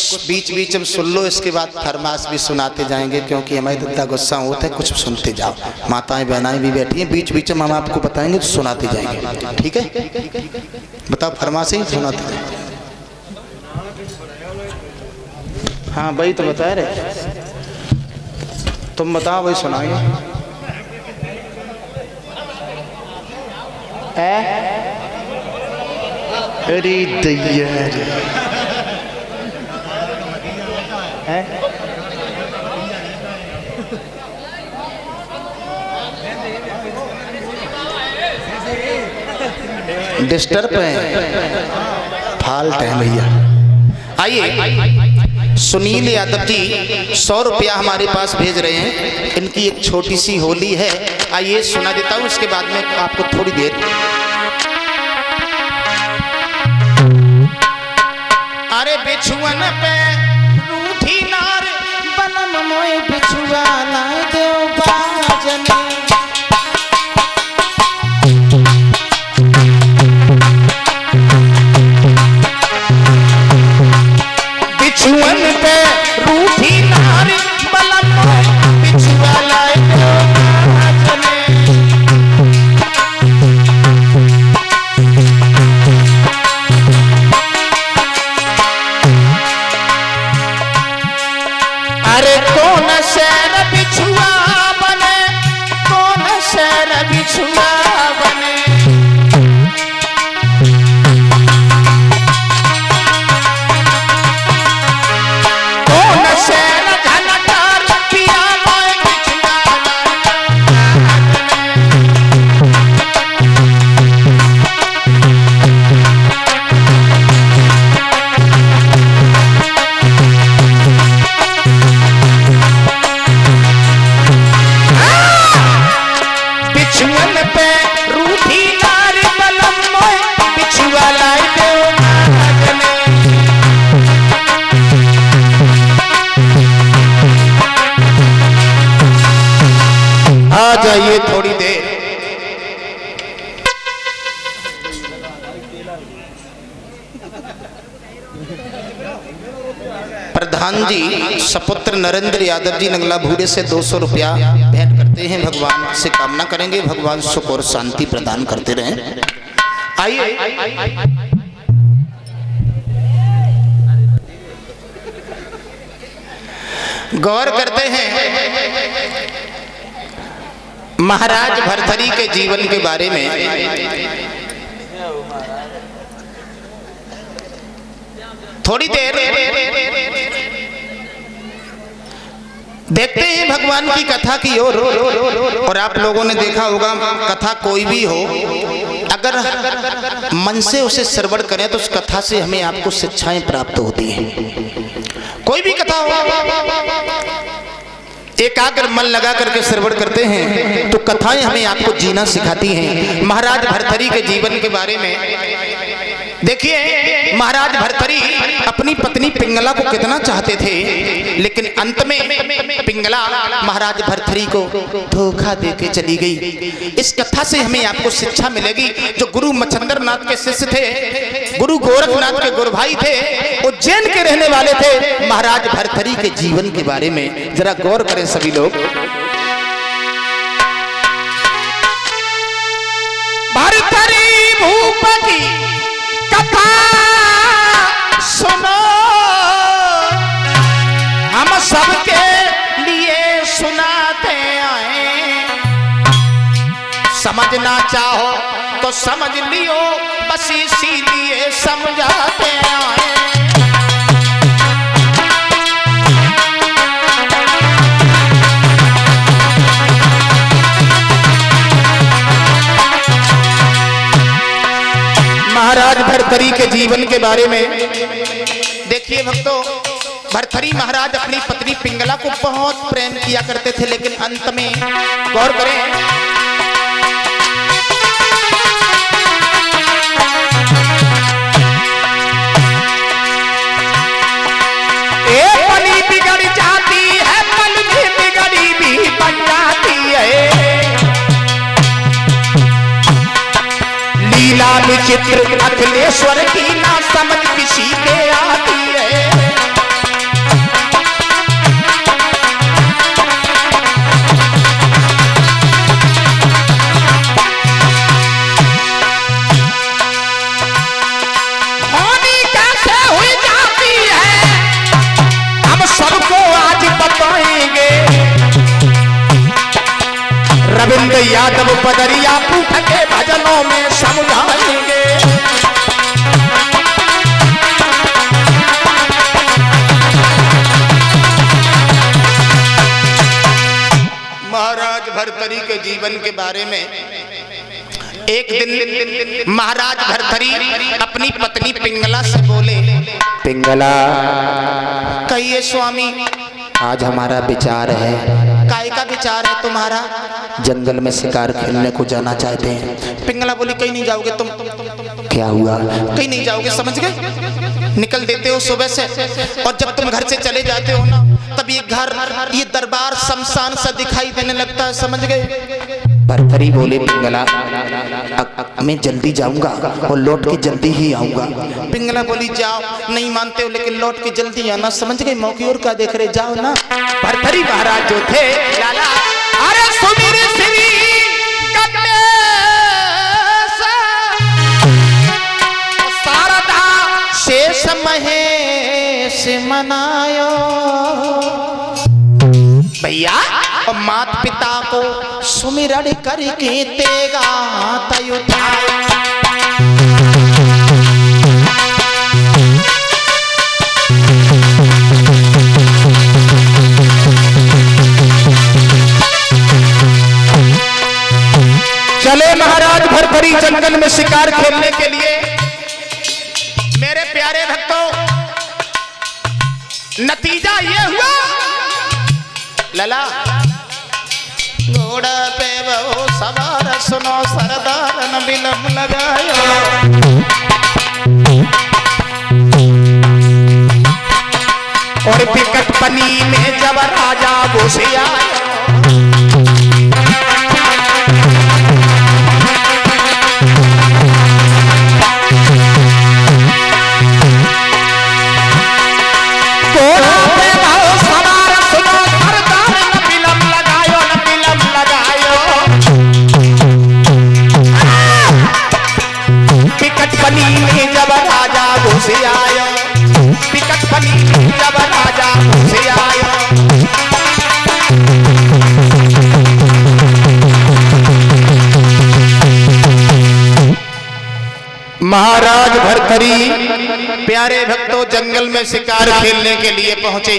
कुछ बीच बीच में सुन लो, इसके बाद फरमाश भी सुनाते जाएंगे, क्योंकि हमारे दादा गुस्सा होता है। कुछ सुनते जाओ, माताएं बहनाएं भी बैठी हैं, बीच बीच में हम आपको बताएंगे तो सुनाते जाएंगे, ठीक है? बताओ, फरमाश ही सुनाते जाएंगे। हाँ भाई, तो बता रहे, तुम बताओ भाई, सुनाएंगे। अरे दैया डिस्टर्ब है, फाल्ट है भैया। आइए, सुनील यादव जी 100 रुपया हमारे पास भेज रहे हैं। इनकी एक छोटी सी होली है, आइए सुना देता हूँ, इसके बाद में आपको थोड़ी देर। अरे बिछुअन पे रूठी नार बनम मोए बिछुआ लाए देव बाजने। बिछुअन पे रूठी नार बनम मोए बिछुआ लाए देव बाजने। अरे कौन शहर बिछुआ बने, कौन शहर बिछुआ बने। कौन शहर घनकार पिया मोए बिछुआ बिछुअन पे रूठी नार बलम मोए बिछुआ लाए देव बाजने। आ जाइए थोड़ी देर। प्रधान जी सपुत्र नरेंद्र यादव जी नंगला भूरे से 200 रुपया भेंट करते हैं। भगवान से कामना करेंगे भगवान सुख और शांति प्रदान करते रहें। आइए, गौर करते हैं महाराज भरथरी के जीवन के बारे में। थोड़ी देर देखते हैं भगवान की कथा की ओर। और आप लोगों ने देखा होगा, कथा कोई भी हो, अगर मन से उसे श्रवण करें तो उस कथा से हमें आपको शिक्षाएं प्राप्त होती हैं। कोई भी कथा हो, एकाग्र मन लगा करके श्रवण करते हैं तो कथाएं हमें आपको जीना सिखाती हैं। महाराज भरथरी के जीवन के बारे में देखिए, महाराज भरथरी अपनी पत्नी पिंगला को कितना चाहते थे, लेकिन अंत में पिंगला महाराज भरथरी को धोखा देके चली गई। इस कथा से हमें आपको शिक्षा मिलेगी। जो गुरु मच्छंदर नाथ के शिष्य थे, गुरु गोरखनाथ के गुरु भाई थे, उज्जैन के रहने वाले थे, महाराज भरथरी के जीवन के बारे में जरा गौर करें सभी लोग। भरथरी भूप की कथा सुनो, हम सबके लिए सुनाते आए। समझना चाहो तो समझ लियो, बस इसीलिए समझाते आए। महाराज भरथरी के जीवन के बारे में देखिए भक्तों, भरथरी महाराज अपनी पत्नी पिंगला को बहुत प्रेम किया करते थे, लेकिन अंत में गौर करें, पली बिगड़ जाती है, पल भी बिगड़ी भी बन जाती है। लीला विचित्र अखिलेश्वर की ना समझ किसी के आती है। नृंग यादव पदरिया पूछ के भजनों में समझाएंगे। महाराज भर्तरी के जीवन के बारे में एक दिन महाराज भर्तरी अपनी पत्नी पिंगला से बोले, पिंगला कहिए स्वामी, आज हमारा विचार है। काय का विचार है तुम्हारा? जंगल में शिकार खेलने को जाना चाहते हैं। पिंगला बोली, कहीं नहीं जाओगे तुम। क्या हुआ? कहीं नहीं जाओगे, समझ गए? निकल देते हो सुबह से, और जब तुम घर से चले जाते हो ना, तब ये घर, ये दरबार शमशान सा दिखाई देने लगता है, समझ गए? भर्तरी बोले, पिंगला मैं जल्दी जाऊंगा और लौट के जल्दी ही आऊंगा। पिंगला बोली, जाओ, नहीं मानते हो लेकिन लौट के जल्दी आना, समझ गए? मौकी और का देख रहे, जाओ ना। भर्तरी महाराज जो थे लाला, अरे सुमीर श्री शारदा शेष महेश मनायो भैया, और मात पिता को सुमिरण करके तेगा तय उठाया। चले महाराज भर्तरी जंगल में शिकार खेलने के लिए। मेरे प्यारे भक्तों, नतीजा ये हुआ लला, घोड़ा पे वो सवार सुनो सरदार न बिलम लगायो, और विकट पनी में जब राजा घुसे आया, से आयो, विकट पनी जब राजा से आयो। महाराज भर्तरी प्यारे भक्तों जंगल में शिकार खेलने के लिए पहुंचे।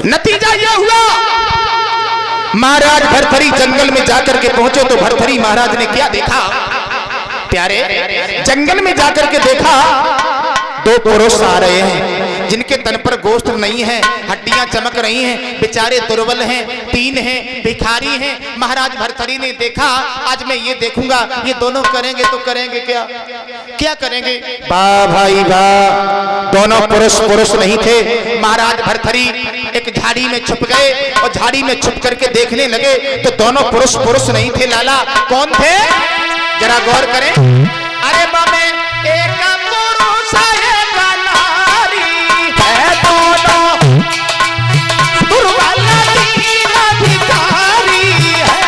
नतीजा यह हुआ, महाराज भर्तरी जंगल में जाकर के पहुंचे तो भर्तरी महाराज ने क्या देखा? प्यारे, जंगल में जाकर के देखा दो पुरुष आ रहे हैं जिनके तन पर गोश्त नहीं है, हड्डियां चमक रही हैं, बेचारे दुर्बल हैं, दीन हैं, भिखारी हैं। महाराज भर्तरी ने देखा, आज मैं ये देखूंगा ये दोनों करेंगे तो करेंगे क्या? क्या करेंगे? वाह भाई वाह, दोनों पुरुष नहीं थे। महाराज भर्तरी एक झाड़ी में छुप गए और झाड़ी में छुप करके देखने लगे तो दोनों पुरुष नहीं थे लाला। कौन थे? जरा गौर करें। अरे बाबे, एक पुरुष एक नारी है, दोनों दुर्बल दीन भिखारी है।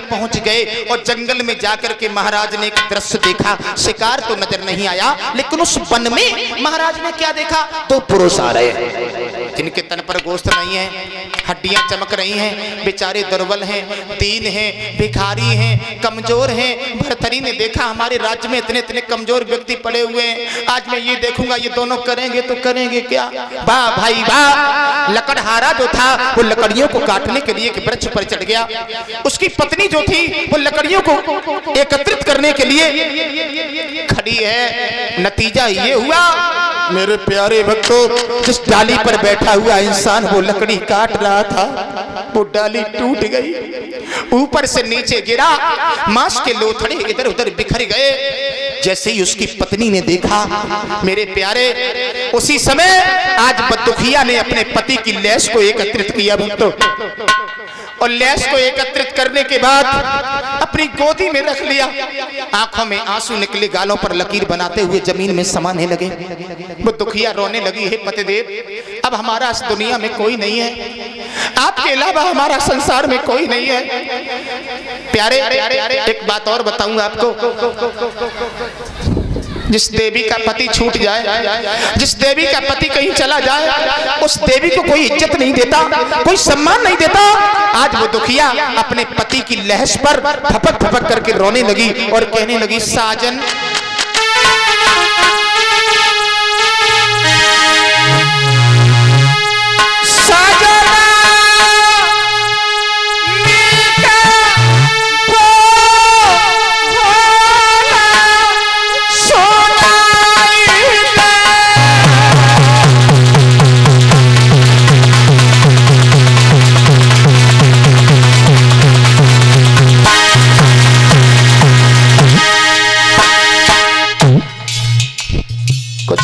पहुंच गए और जंगल में जाकर के महाराज ने एक दृश्य देखा। शिकार तो नजर नहीं आया, लेकिन उस वन में महाराज ने क्या देखा? दो पुरुष आ रहे हैं जिनके तन पर गोश्त नहीं है, हड्डियां चमक रही हैं, बेचारे दुर्बल हैं, दीन हैं, भिखारी हैं, कमजोर हैं। भर्तरी ने देखा हमारे राज्य में इतने इतने कमजोर व्यक्ति पड़े हुए हैं, आज मैं ये देखूंगा ये दोनों करेंगे तो करेंगे क्या? वाह भाई वाह। लकड़हारा जो था वो लकड़ियों को काटने के लिए एक वृक्ष पर चढ़ गया। उसकी पत्नी जो थी वो लकड़ियों को एकत्रित करने के लिए खड़ी है। नतीजा ये हुआ मेरे प्यारे भक्तों, जिस डाली पर बैठा हुआ इंसान वो लकड़ी काट रहा था, वो डाली टूट गई, ऊपर से नीचे गिरा, मांस के लोथड़े इधर उधर बिखर गए। जैसे ही उसकी पत्नी ने देखा, मेरे प्यारे, उसी समय आज बदुखिया ने अपने पति की लाश को एकत्रित किया भक्तों, और लाश को एकत्रित करने के बाद अपनी गोदी में रख लिया। आंखों में आंसू निकले, गालों पर लकीर बनाते हुए जमीन में समाने लगे। वो दुखिया रोने लगी, हे पतिदेव, अब हमारा इस दुनिया में कोई नहीं है, आपके अलावा हमारा संसार में कोई नहीं है। प्यारे, एक बात और बताऊंगा आपको, जिस देवी का पति छूट जाए, जिस देवी का पति कहीं चला जाए, उस देवी को कोई इज्जत नहीं देता, कोई सम्मान नहीं देता। आज वो दुखिया अपने पति की लाश पर फपक फपक करके रोने लगी और कहने लगी, साजन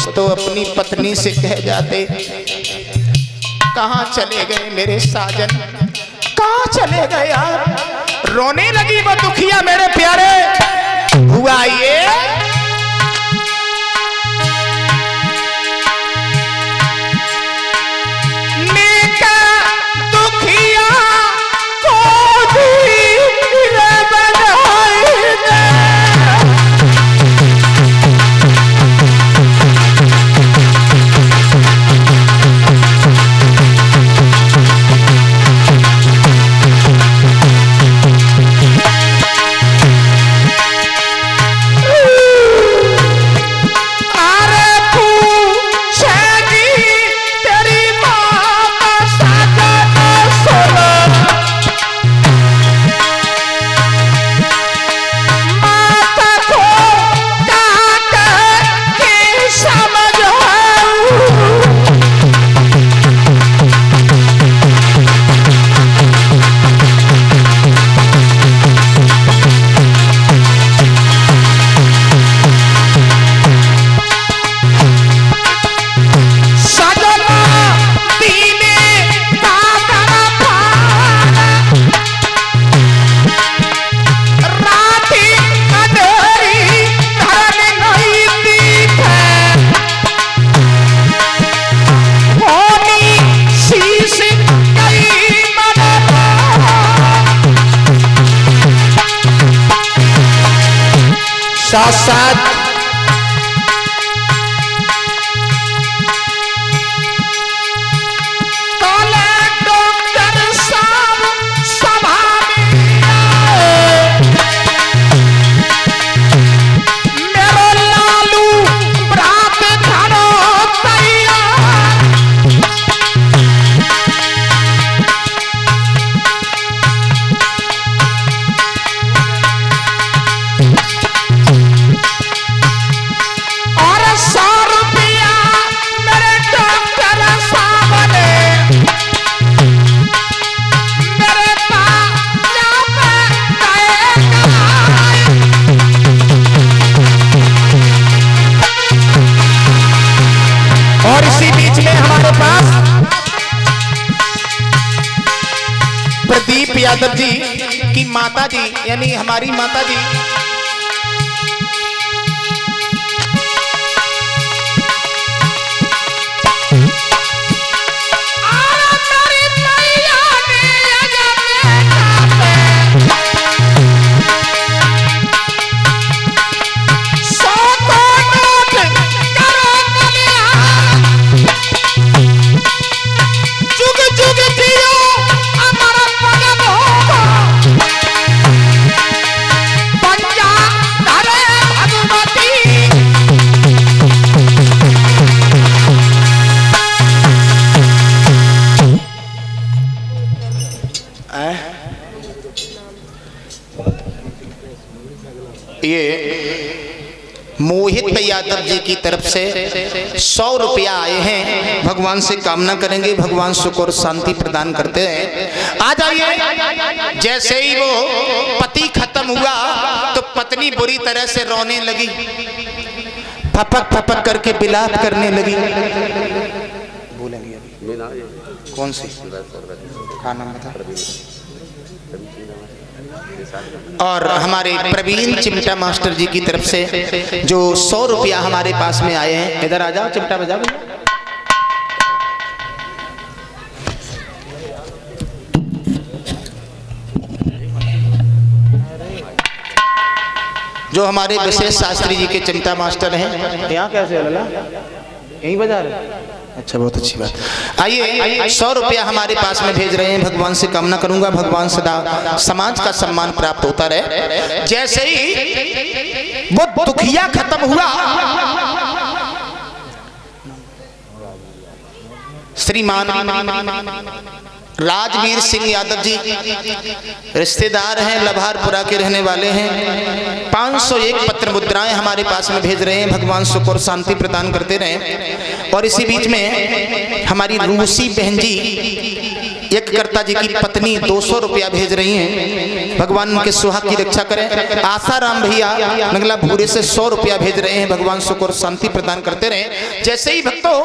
तो अपनी पत्नी से कह जाते, कहां चले गए मेरे साजन, कहां चले गए यार। रोने लगी वो दुखिया, मेरे प्यारे। हुआ ये साथ काले डॉक्टर साहब सभा में मेरो लालू बरात थानो तैयार। और इसी बीच में हमारे पास प्रदीप यादव जी की माता जी, यानी हमारी माता जी, मोहित यादव जी की तरफ से 100 रुपया आए हैं। भगवान से कामना करेंगे, भगवान सुख और शांति प्रदान करते हैं। आ जाइए। जैसे ही वो पति खत्म हुआ तो पत्नी बुरी तरह से रोने लगी, फपक फपक करके बिलाप करने लगी। बोलेंगे अभी कौन सी खाना बता। और हमारे प्रवीण चिमटा मास्टर जी की तरफ से जो 100 रुपया हमारे पास में आए हैं, इधर आ जाओ, चिमटा बजा भैया। जो हमारे विशेष शास्त्री जी के चिमटा मास्टर हैं। यहाँ कैसे लला यहीं बजा रहे? अच्छा, बहुत अच्छी बात। आइए, 100 रुपया हमारे पास में भेज रहे हैं। भगवान से कामना करूंगा भगवान सदा समाज का सम्मान प्राप्त होता रहे। जैसे ही वो दुखिया खत्म हुआ, श्रीमान राजवीर सिंह यादव जी रिश्तेदार हैं, लभारपुरा के रहने वाले हैं। 501 पत्र मुद्राएं हमारे पास में भेज रहे हैं। भगवान सुख और शांति प्रदान करते रहे। और इसी बीच में हमारी रूसी बहन जी एक कर्ता जी की पत्नी 200 रुपया भेज रही हैं। भगवान उनके सुहाग की रक्षा करें। आसाराम भैया नगला भूरे से 100 रुपया भेज रहे हैं। भगवान सुख और शांति प्रदान करते रहे। जैसे ही भक्तों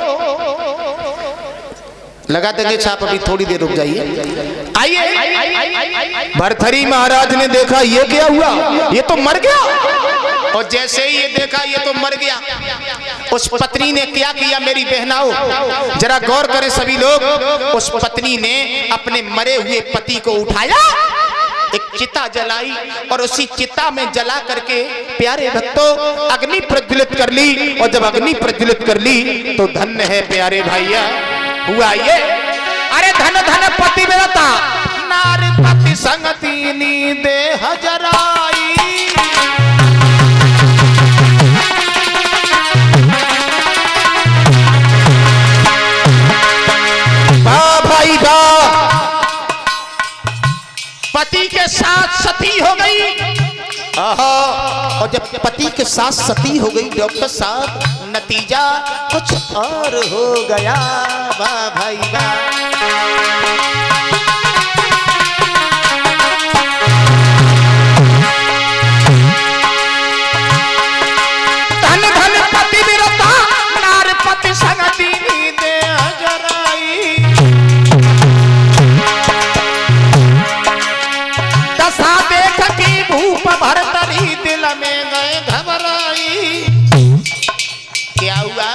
लगा देंगे छाप, अभी थोड़ी देर रुक जाइए। आइए, भरथरी महाराज ने देखा ये क्या हुआ, ये तो मर गया। और जैसे ही ये देखा ये तो मर गया, उस पत्नी ने क्या किया मेरी बहनाओं, जरा गौर करें सभी लोग। उस पत्नी ने अपने मरे हुए पति को उठाया, एक चिता जलाई और उसी चिता में जला करके प्यारे भक्तों अग्नि प्रज्वलित कर ली। और जब अग्नि प्रज्वलित कर ली तो धन्य है प्यारे भैया हुआ ये। अरे धन धन पति मिलता नार पति संग तीनी देह जराई। वाह भाई वाह, पति के साथ सती हो गई। और जब पति के साथ सती हो गई डॉक्टर साहब, नतीजा कुछ और हो गया। वाह भाई वाह, धन धन पति विरता नार पति संग दीनी देह जराई। दशा देख की भूप भरतरी दिल में गए घबराई। क्या हुआ?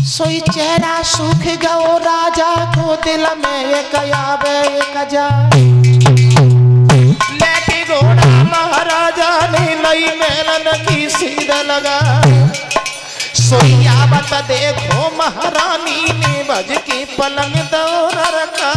सोई चेहरा सूख गयो राजा को दिल में एक आवे एक जा। लेके घोड़ा महाराजा ने लई मेलन की सीध लगा। सोई आवत देखो महारानी ने भज की पलंग दौड़ रखा।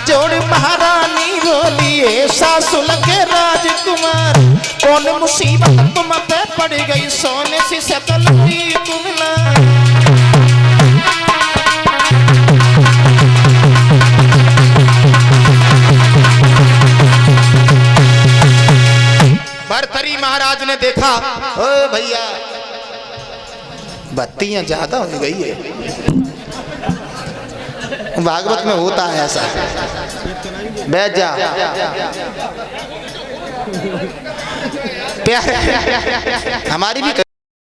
जोड़ महारानी बोलिए सासु लगे राजकुमार, कौन मुसीबत तुम पे पड़ गई सोने सी सकल की कुमला। भरथरी महाराज ने देखा, ओ भैया बत्तियां ज्यादा हो गई है। भागवत में होता है ऐसा। बैठ जा प्यारे, हमारी भी